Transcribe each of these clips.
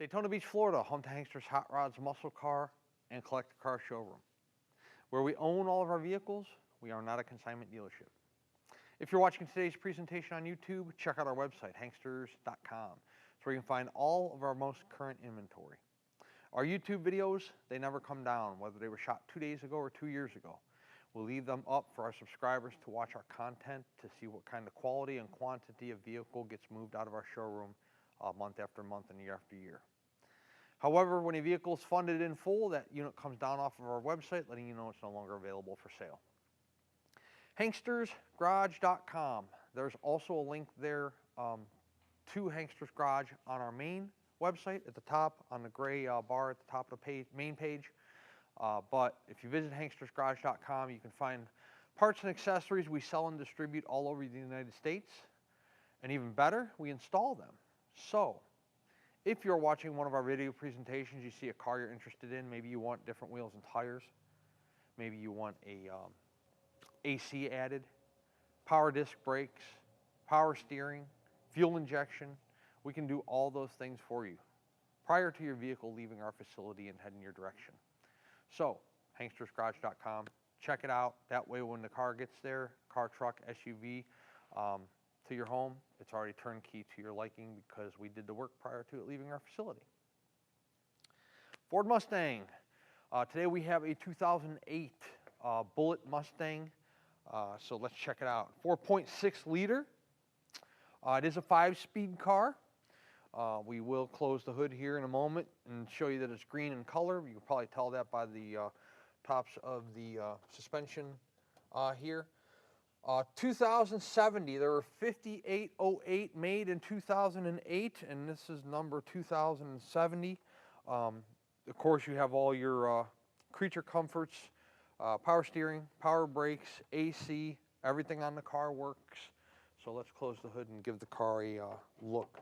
Daytona Beach, Florida, home to Hankster's Hot Rods, Muscle Car, and Collector Car Showroom. Where we own all of our vehicles, we are not a consignment dealership. If you're watching today's presentation on YouTube, check out our website, hanksters.com. It's where you can find all of our most current inventory. Our YouTube videos, they never come down, whether they were shot 2 days ago or 2 years ago. We'll leave them up for our subscribers to watch our content, to see what kind of quality and quantity of vehicle gets moved out of our showroom month after month and year after year. However, when a vehicle is funded in full, that unit comes down off of our website, letting you know it's no longer available for sale. HankstersGarage.com. There's also a link there to Hankster's Garage on our main website at the top, on the gray bar at the top of the main page. But if you visit HankstersGarage.com, you can find parts and accessories we sell and distribute all over the United States. And even better, we install them. So, if you're watching one of our video presentations, you see a car you're interested in, maybe you want different wheels and tires, maybe you want a AC added, power disc brakes, power steering, fuel injection, we can do all those things for you prior to your vehicle leaving our facility and heading your direction. So, HankstersGarage.com, check it out. That way when the car gets there, car, truck, SUV, to your home, it's already turnkey to your liking because we did the work prior to it leaving our facility. Ford Mustang. Today we have a 2008 Bullitt Mustang. So let's check it out. 4.6 liter. It is a 5-speed car. We will close the hood here in a moment and show you that it's green in color. You can probably tell that by the tops of the suspension here. 2070, there were 5808 made in 2008, and this is number 2070. Of course, you have all your creature comforts, power steering, power brakes, AC, everything on the car works. So let's close the hood and give the car a look.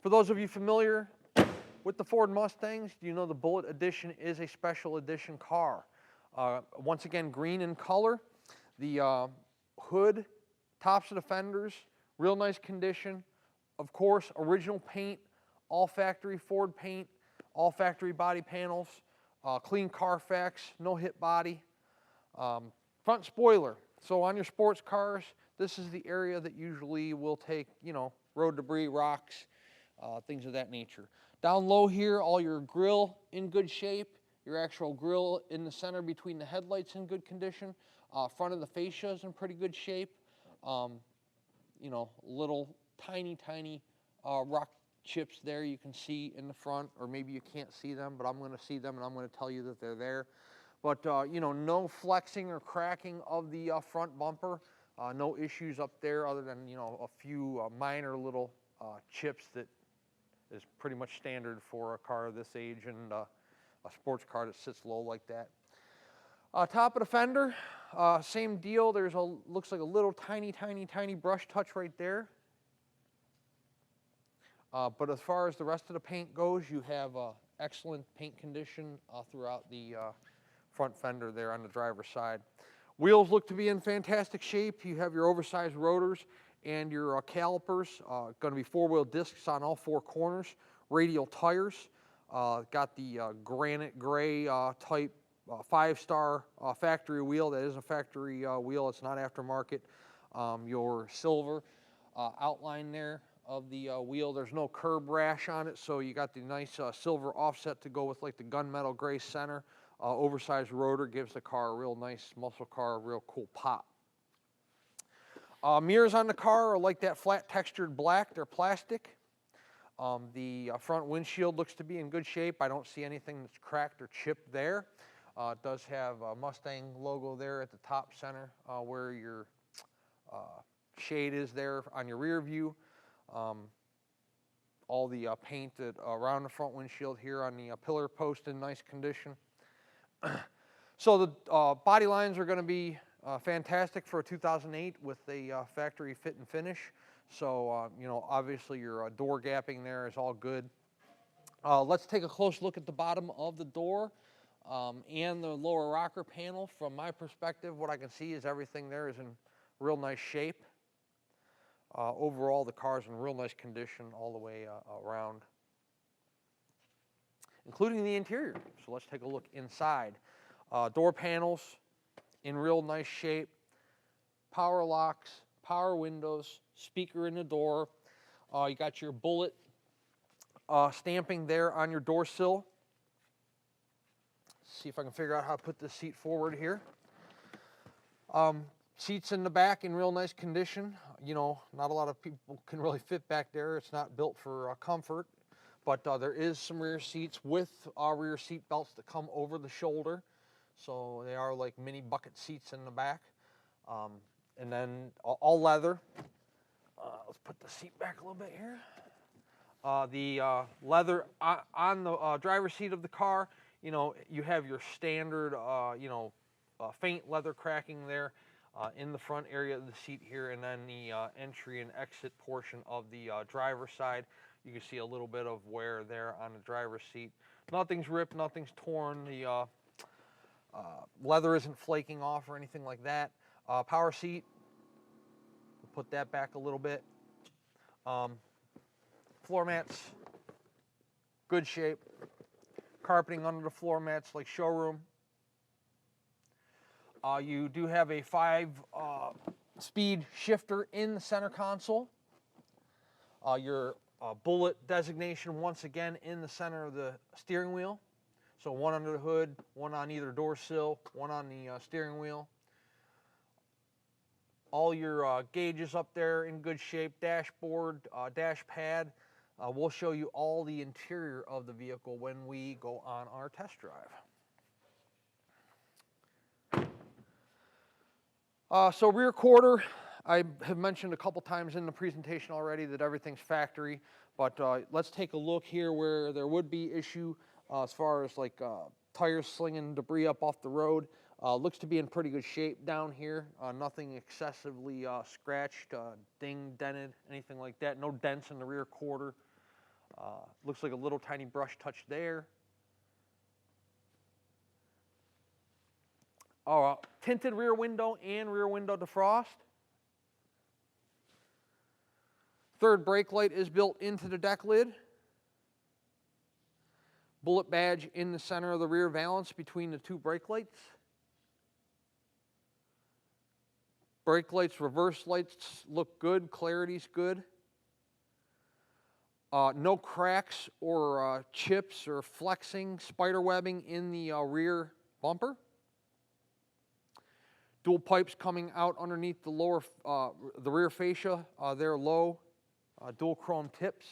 For those of you familiar with the Ford Mustangs, you know the Bullitt Edition is a special edition car. Once again, green in color. The hood, tops of the fenders, real nice condition. Of course, original paint, all factory Ford paint, all factory body panels, clean Carfax, no hit body. Front spoiler. So on your sports cars, this is the area that usually will take, road debris, rocks, things of that nature. Down low here, all your grill in good shape. Your actual grill in the center between the headlights in good condition. Front of the fascia is in pretty good shape. Little tiny rock chips there you can see in the front, or maybe you can't see them, but I'm going to see them and I'm going to tell you that they're there. But, no flexing or cracking of the front bumper. No issues up there other than, a few minor little chips that is pretty much standard for a car of this age and a sports car that sits low like that. Top of the fender, same deal. There's looks like a little tiny brush touch right there. But as far as the rest of the paint goes, you have excellent paint condition throughout the front fender there on the driver's side. Wheels look to be in fantastic shape. You have your oversized rotors and your calipers. Going to be 4-wheel discs on all 4 corners. Radial tires. Got the granite gray type 5-star factory wheel. That is a factory wheel. It's not aftermarket. Your silver outline there of the wheel. There's no curb rash on it, so you got the nice silver offset to go with like the gunmetal gray center. Oversized rotor gives the car a real nice muscle car, a real cool pop. Mirrors on the car are like that flat textured black. They're plastic. The front windshield looks to be in good shape. I don't see anything that's cracked or chipped there. It does have a Mustang logo there at the top center where your shade is there on your rear view. All the paint around the front windshield here on the pillar post in nice condition. So the body lines are going to be fantastic for a 2008 with a factory fit and finish. So, obviously your door gapping there is all good. Let's take a close look at the bottom of the door and the lower rocker panel. From my perspective, what I can see is everything there is in real nice shape. Overall, the car's in real nice condition all the way around, including the interior. So let's take a look inside. Door panels in real nice shape, power locks, power windows, speaker in the door. You got your Bullitt stamping there on your door sill. See if I can figure out how to put this seat forward here. Seats in the back in real nice condition. You know, not a lot of people can really fit back there. It's not built for comfort, but there is some rear seats with rear seat belts that come over the shoulder. So they are like mini bucket seats in the back. And then all leather. Let's put the seat back a little bit here. The leather on the driver's seat of the car, you know, you have your standard, faint leather cracking there in the front area of the seat here, and then the entry and exit portion of the driver's side. You can see a little bit of wear there on the driver's seat. Nothing's ripped, nothing's torn. The leather isn't flaking off or anything like that. Power seat, put that back a little bit. Floor mats, good shape. Carpeting under the floor mats like showroom. You do have a 5-speed shifter in the center console. Your Bullitt designation once again in the center of the steering wheel. So one under the hood, one on either door sill, one on the steering wheel. All your gauges up there in good shape, dashboard, dash pad. We'll show you all the interior of the vehicle when we go on our test drive. So rear quarter, I have mentioned a couple times in the presentation already that everything's factory, but let's take a look here where there would be issue as far as like tires slinging debris up off the road. Looks to be in pretty good shape down here. Nothing excessively scratched, dinged, dented, anything like that. No dents in the rear quarter. Looks like a little tiny brush touch there. Tinted rear window and rear window defrost. Third brake light is built into the deck lid. Bullitt badge in the center of the rear valance between the two brake lights. Brake lights, reverse lights look good, clarity's good. No cracks or chips or flexing, spider webbing in the rear bumper. Dual pipes coming out underneath the the rear fascia. They're low. Dual chrome tips.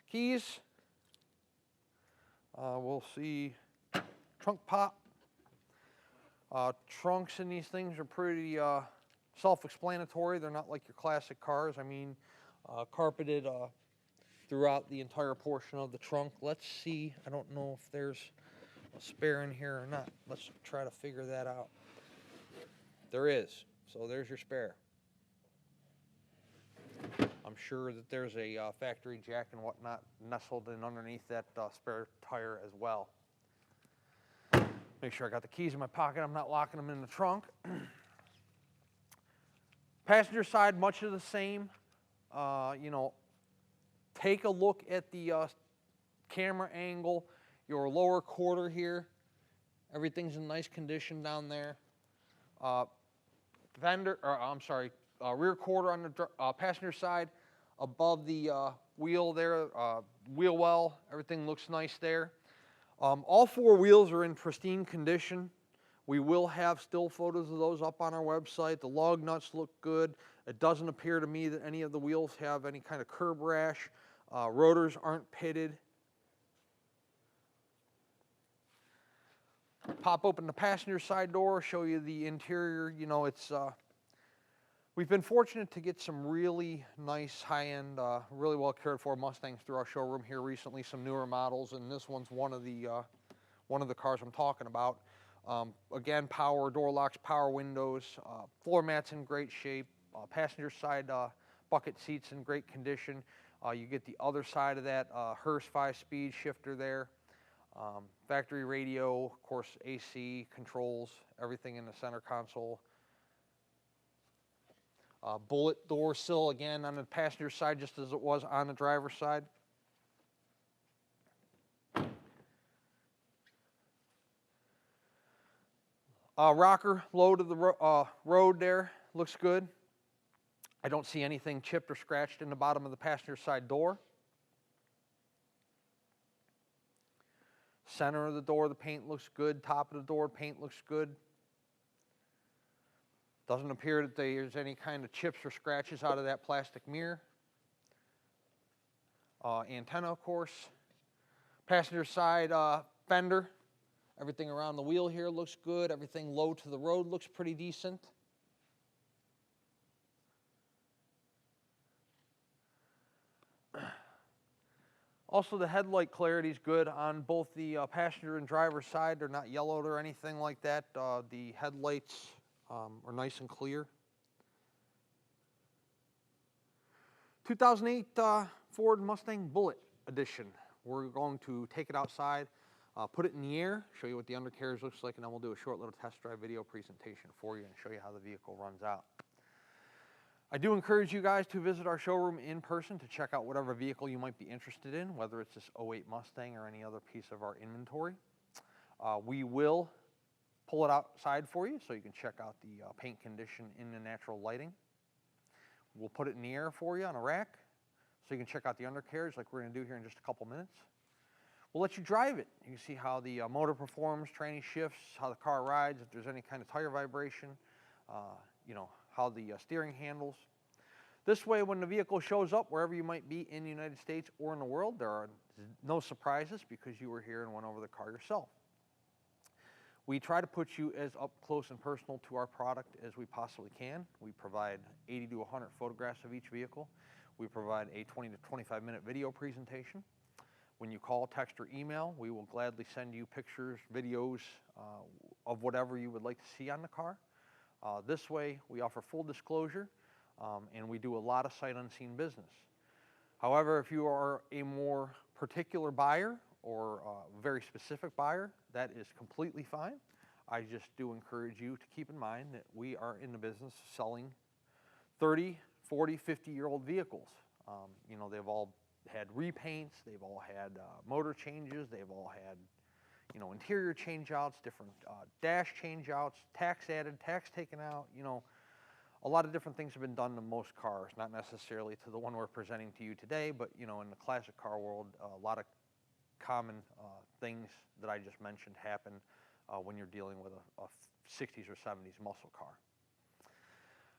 Keys. We'll see trunk pop. Trunks in these things are pretty self-explanatory. They're not like your classic cars. I mean, carpeted throughout the entire portion of the trunk. Let's see. I don't know if there's a spare in here or not. Let's try to figure that out. There is. So there's your spare. I'm sure that there's a factory jack and whatnot nestled in underneath that spare tire as well. Make sure I got the keys in my pocket. I'm not locking them in the trunk. Passenger side, much of the same. Take a look at the camera angle. Your lower quarter here, everything's in nice condition down there. Rear quarter on the passenger side, above the wheel there, wheel well, everything looks nice there. All four wheels are in pristine condition. We will have still photos of those up on our website. The lug nuts look good. It doesn't appear to me that any of the wheels have any kind of curb rash. Rotors aren't pitted. Pop open the passenger side door, show you the interior. You know, we've been fortunate to get some really nice high-end, really well cared for Mustangs through our showroom here recently, some newer models, and this one's one of the cars I'm talking about. Again, power door locks, power windows, floor mats in great shape, passenger side bucket seats in great condition. You get the other side of that Hearse 5-speed shifter there. Factory radio, of course, AC, controls, everything in the center console. Bullitt door sill again on the passenger side, just as it was on the driver's side. Rocker low to the road there, looks good. I don't see anything chipped or scratched in the bottom of the passenger side door. Center of the door, the paint looks good. Top of the door, paint looks good. Doesn't appear that there's any kind of chips or scratches out of that plastic mirror. Antenna, of course. Passenger side fender. Everything around the wheel here looks good. Everything low to the road looks pretty decent. Also, the headlight clarity is good on both the passenger and driver's side. They're not yellowed or anything like that. The headlights are nice and clear. 2008 Ford Mustang Bullitt edition. We're going to take it outside, put it in the air, show you what the undercarriage looks like, and then we'll do a short little test drive video presentation for you and show you how the vehicle runs out. I do encourage you guys to visit our showroom in person to check out whatever vehicle you might be interested in, whether it's this 08 Mustang or any other piece of our inventory. We will pull it outside for you so you can check out the paint condition in the natural lighting. We'll put it in the air for you on a rack so you can check out the undercarriage like we're going to do here in just a couple minutes. We'll let you drive it. You can see how the motor performs, tranny shifts, how the car rides, if there's any kind of tire vibration, you know, how the steering handles. This way, when the vehicle shows up, wherever you might be in the United States or in the world, there are no surprises because you were here and went over the car yourself. We try to put you as up close and personal to our product as we possibly can. We provide 80 to 100 photographs of each vehicle. We provide a 20 to 25 minute video presentation. When you call, text, or email, we will gladly send you pictures, videos of whatever you would like to see on the car. This way, we offer full disclosure, and we do a lot of sight unseen business. However, if you are a more particular buyer or a very specific buyer, that is completely fine. I just do encourage you to keep in mind that we are in the business of selling 30, 40, 50-year-old vehicles. You know, they've all had repaints, they've all had motor changes, they've all had, you know, interior change-outs, different dash change-outs, tax added, tax taken out, you know. A lot of different things have been done to most cars, not necessarily to the one we're presenting to you today, but, you know, in the classic car world, a lot of common things that I just mentioned happen when you're dealing with a 60s or 70s muscle car.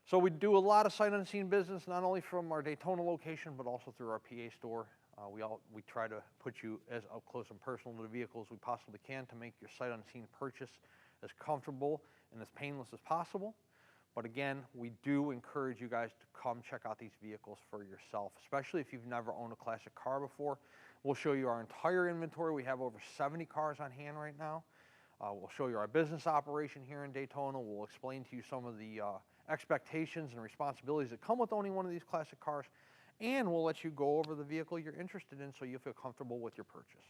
So we do a lot of sight unseen business, not only from our Daytona location, but also through our PA store. We try to put you as up close and personal to the vehicle as we possibly can to make your sight unseen purchase as comfortable and as painless as possible. But again, we do encourage you guys to come check out these vehicles for yourself, especially if you've never owned a classic car before. We'll show you our entire inventory. We have over 70 cars on hand right now. We'll show you our business operation here in Daytona. We'll explain to you some of the expectations and responsibilities that come with owning one of these classic cars, and we'll let you go over the vehicle you're interested in so you feel comfortable with your purchase.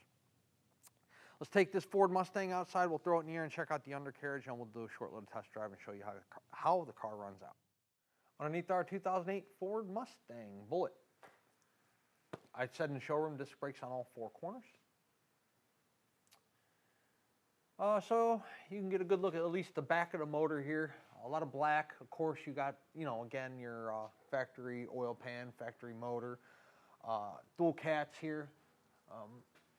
Let's take this Ford Mustang outside, we'll throw it in the air and check out the undercarriage, and we'll do a short little test drive and show you how the car runs out. Underneath our 2008 Ford Mustang Bullitt. I said in the showroom, disc brakes on all four corners. So you can get a good look at least the back of the motor here. A lot of black. Of course, you got, you know, again, your factory oil pan, factory motor, dual cats here,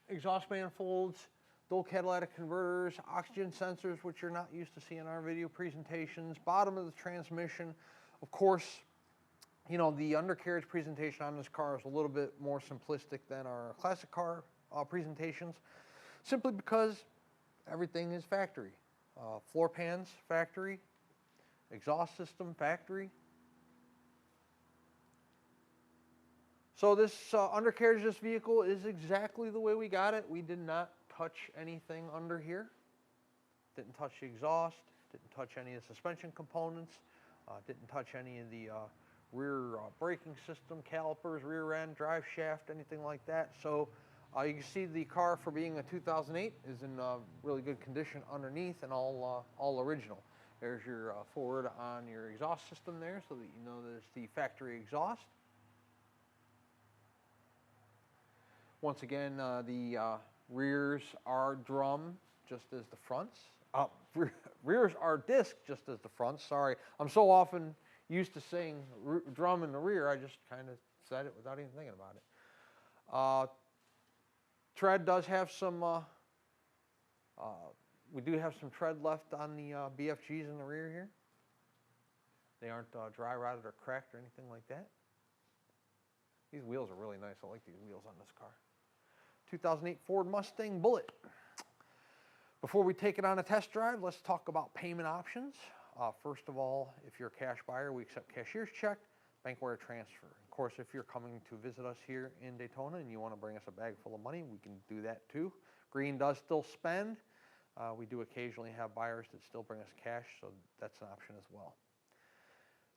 exhaust manifolds, dual catalytic converters, oxygen sensors, which you're not used to seeing in our video presentations, bottom of the transmission. Of course, you know, the undercarriage presentation on this car is a little bit more simplistic than our classic car presentations, simply because everything is factory. Floor pans, factory. Exhaust system, factory. So this undercarriage of this vehicle is exactly the way we got it. We did not touch anything under here. Didn't touch the exhaust, didn't touch any of the suspension components, didn't touch any of the rear braking system, calipers, rear end, drive shaft, anything like that. So you can see the car, for being a 2008, is in really good condition underneath and all original. There's your forward on your exhaust system there so that you know that it's the factory exhaust. Once again, the rears are drum just as the fronts. Rears are disc just as the fronts. Sorry, I'm so often used to saying drum in the rear, I just kind of said it without even thinking about it. Tread does have some, we do have some tread left on the BFGs in the rear here. They aren't dry rotted or cracked or anything like that. These wheels are really nice. I like these wheels on this car. 2008 Ford Mustang Bullitt. Before we take it on a test drive, let's talk about payment options. First of all, if you're a cash buyer, we accept cashier's check, bank wire transfer. Of course, if you're coming to visit us here in Daytona and you want to bring us a bag full of money, we can do that too. Green does still spend. We do occasionally have buyers that still bring us cash, so that's an option as well.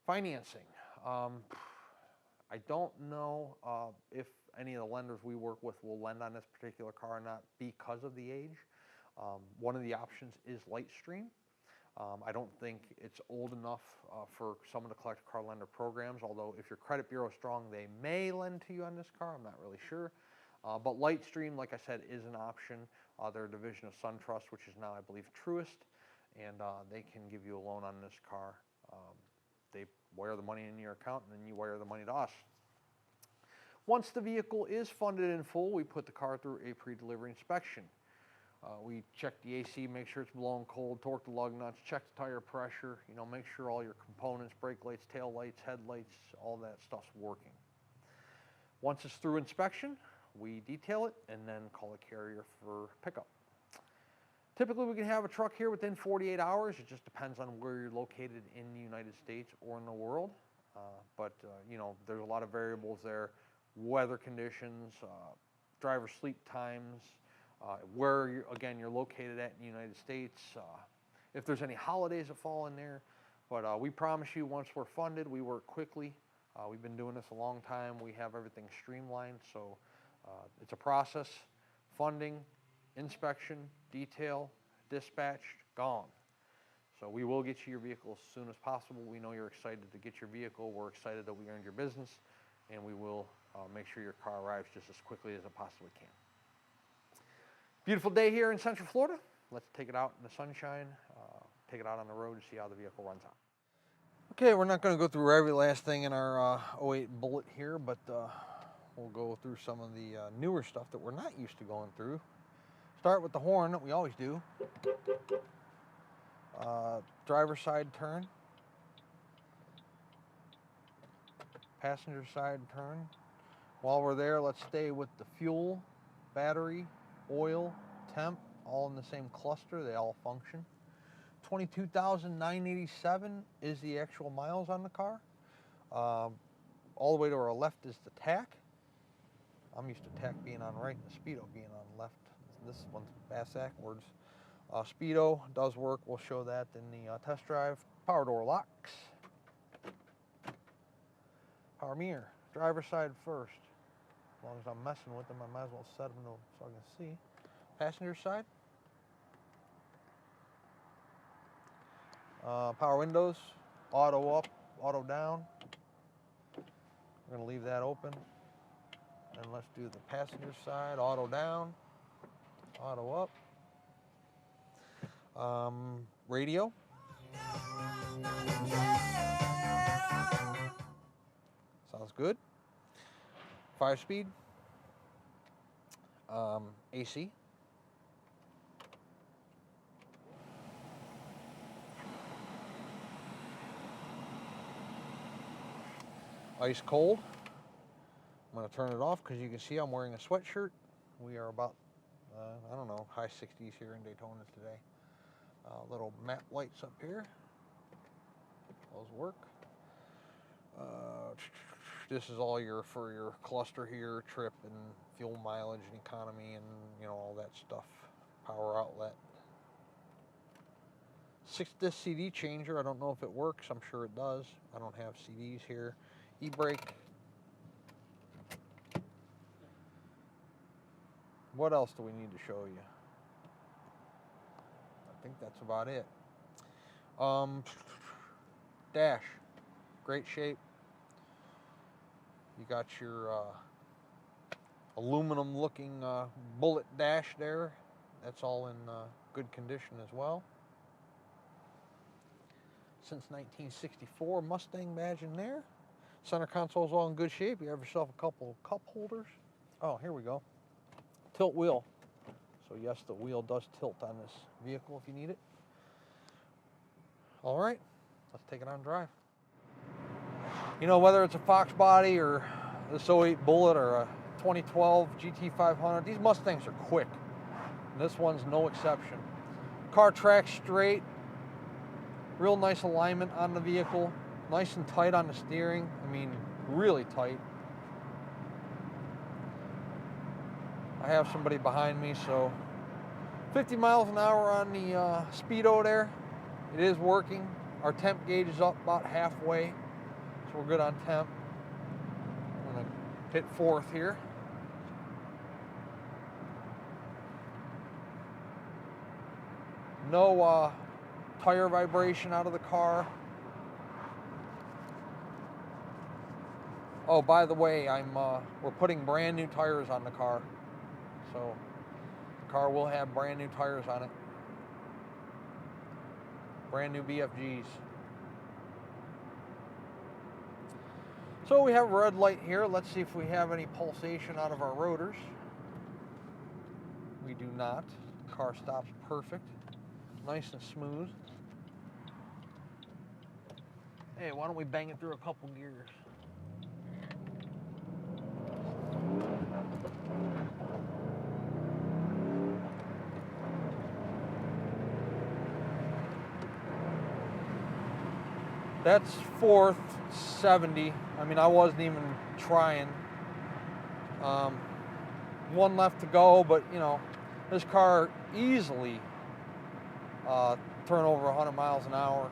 Financing. I don't know if any of the lenders we work with will lend on this particular car or not because of the age. One of the options is Lightstream. I don't think it's old enough for some of the collector car lender programs, although if your credit bureau is strong, they may lend to you on this car. I'm not really sure. But Lightstream, like I said, is an option. They're a division of SunTrust, which is now, I believe, Truist, and they can give you a loan on this car. They wire the money in your account, and then you wire the money to us. Once the vehicle is funded in full, we put the car through a pre-delivery inspection. We check the AC, make sure it's blowing cold, torque the lug nuts, check the tire pressure, make sure all your components, brake lights, tail lights, headlights, all that stuff's working. Once it's through inspection, we detail it and then call a carrier for pickup. Typically, we can have a truck here within 48 hours. It just depends on where you're located in the United States or in the world. But there's a lot of variables there. Weather conditions, driver sleep times, where you're located at in the United States, if there's any holidays that fall in there. But we promise you, once we're funded, we work quickly. We've been doing this a long time. We have everything streamlined, so it's a process. Funding, inspection, detail, dispatched, gone. So we will get you your vehicle as soon as possible. We know you're excited to get your vehicle. We're excited that we earned your business, and we will make sure your car arrives just as quickly as it possibly can. Beautiful day here in Central Florida. Let's take it out in the sunshine, take it out on the road and see how the vehicle runs out. Okay, we're not going to go through every last thing in our 08 Bullitt here, but we'll go through some of the newer stuff that we're not used to going through. Start with the horn that we always do. Driver side turn. Passenger side turn. While we're there, let's stay with the fuel, battery, oil, temp, all in the same cluster. They all function. 22,987 is the actual miles on the car. All the way to our left is the tach. I'm used to tach being on right and the speedo being on left. This one's backwards. Speedo does work. We'll show that in the test drive. Power door locks. Power mirror. Driver side first. As long as I'm messing with them, I might as well set them so I can see. Passenger side. Power windows. Auto up, auto down. We're going to leave that open. And let's do the passenger side. Auto down, auto up. Radio. Sounds good. 5-speed. AC. Ice cold. I'm going to turn it off because you can see I'm wearing a sweatshirt. We are about, I don't know, high 60s here in Daytona today. Little map lights up here. Those work. This is all for your cluster here, trip and fuel mileage and economy and all that stuff. Power outlet. 6-disc CD changer. I don't know if it works. I'm sure it does. I don't have CDs here. E-brake. What else do we need to show you? I think that's about it. Dash, great shape. You got your aluminum looking Bullitt dash there. That's all in good condition as well. Since 1964 Mustang badge in there. Center console's all in good shape. You have yourself a couple of cup holders. Oh, here we go. Tilt wheel. So yes, the wheel does tilt on this vehicle if you need it. All right, let's take it on drive. You know, whether it's a Fox body or this 08 Bullitt or a 2012 GT500, these Mustangs are quick. And this one's no exception. Car tracks straight. Real nice alignment on the vehicle. Nice and tight on the steering. I mean, really tight. I have somebody behind me, so 50 miles an hour on the speedo there. It is working. Our temp gauge is up about halfway, so we're good on temp. I'm gonna hit fourth here. No tire vibration out of the car. Oh, by the way, we're putting brand new tires on the car. So the car will have brand new tires on it. Brand new BFGs. So we have a red light here. Let's see if we have any pulsation out of our rotors. We do not. The car stops perfect. Nice and smooth. Hey, why don't we bang it through a couple gears? That's fourth, 70. I mean, I wasn't even trying. One left to go, but you know, this car easily turn over 100 miles an hour.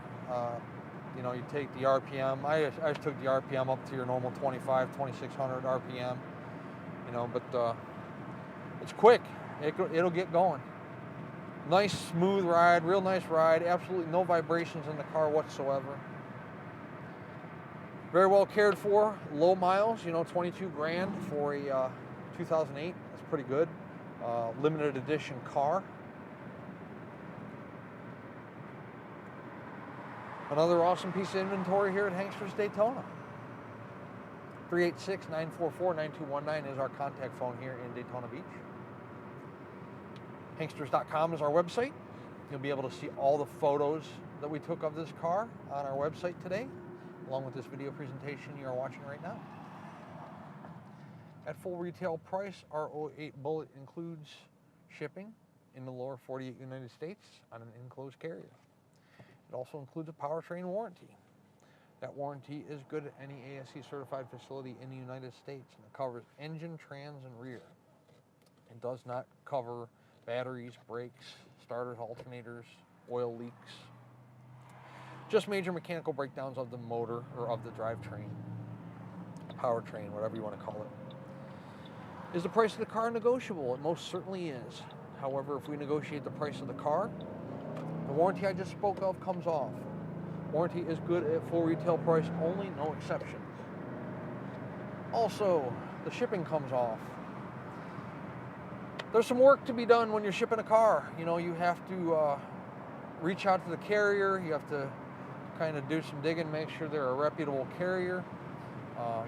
You know, you take the RPM. I just took the RPM up to your normal 25, 2600 RPM. You know, but it's quick. It'll get going. Nice, smooth ride, real nice ride. Absolutely no vibrations in the car whatsoever. Very well cared for, low miles, you know, 22 grand for a 2008. That's pretty good. Limited edition car. Another awesome piece of inventory here at Hanksters Daytona. 386-944-9219 is our contact phone here in Daytona Beach. Hanksters.com is our website. You'll be able to see all the photos that we took of this car on our website today, along with this video presentation you are watching right now. At full retail price, our 08 Bullitt includes shipping in the lower 48 United States on an enclosed carrier. It also includes a powertrain warranty. That warranty is good at any ASE certified facility in the United States, and it covers engine, trans, and rear. It does not cover batteries, brakes, starters, alternators, oil leaks. Just major mechanical breakdowns of the motor or of the drivetrain, powertrain, whatever you want to call it. Is the price of the car negotiable? It most certainly is. However, if we negotiate the price of the car, the warranty I just spoke of comes off. Warranty is good at full retail price only, no exceptions. Also, the shipping comes off. There's some work to be done when you're shipping a car. You know, you have to reach out to the carrier. You have to kind of do some digging, make sure they're a reputable carrier.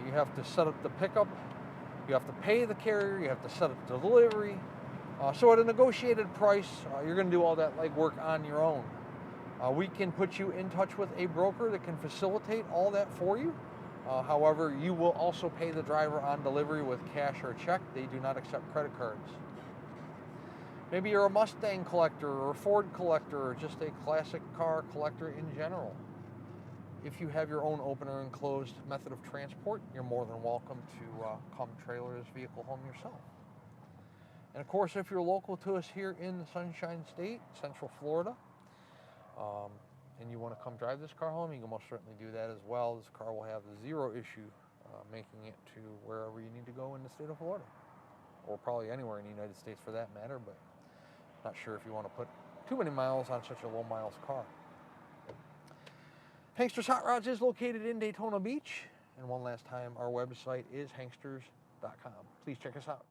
You have to set up the pickup. You have to pay the carrier. You have to set up the delivery. So at a negotiated price, you're going to do all that legwork on your own. We can put you in touch with a broker that can facilitate all that for you. However, you will also pay the driver on delivery with cash or check. They do not accept credit cards. Maybe you're a Mustang collector or a Ford collector or just a classic car collector in general. If you have your own open or enclosed method of transport, you're more than welcome to come trailer this vehicle home yourself. And of course, if you're local to us here in the Sunshine State, Central Florida, and you want to come drive this car home, you can most certainly do that as well. This car will have zero issue making it to wherever you need to go in the state of Florida, or probably anywhere in the United States for that matter, but not sure if you want to put too many miles on such a low miles car. Hanksters Hot Rods is located in Daytona Beach. And one last time, our website is hanksters.com. Please check us out.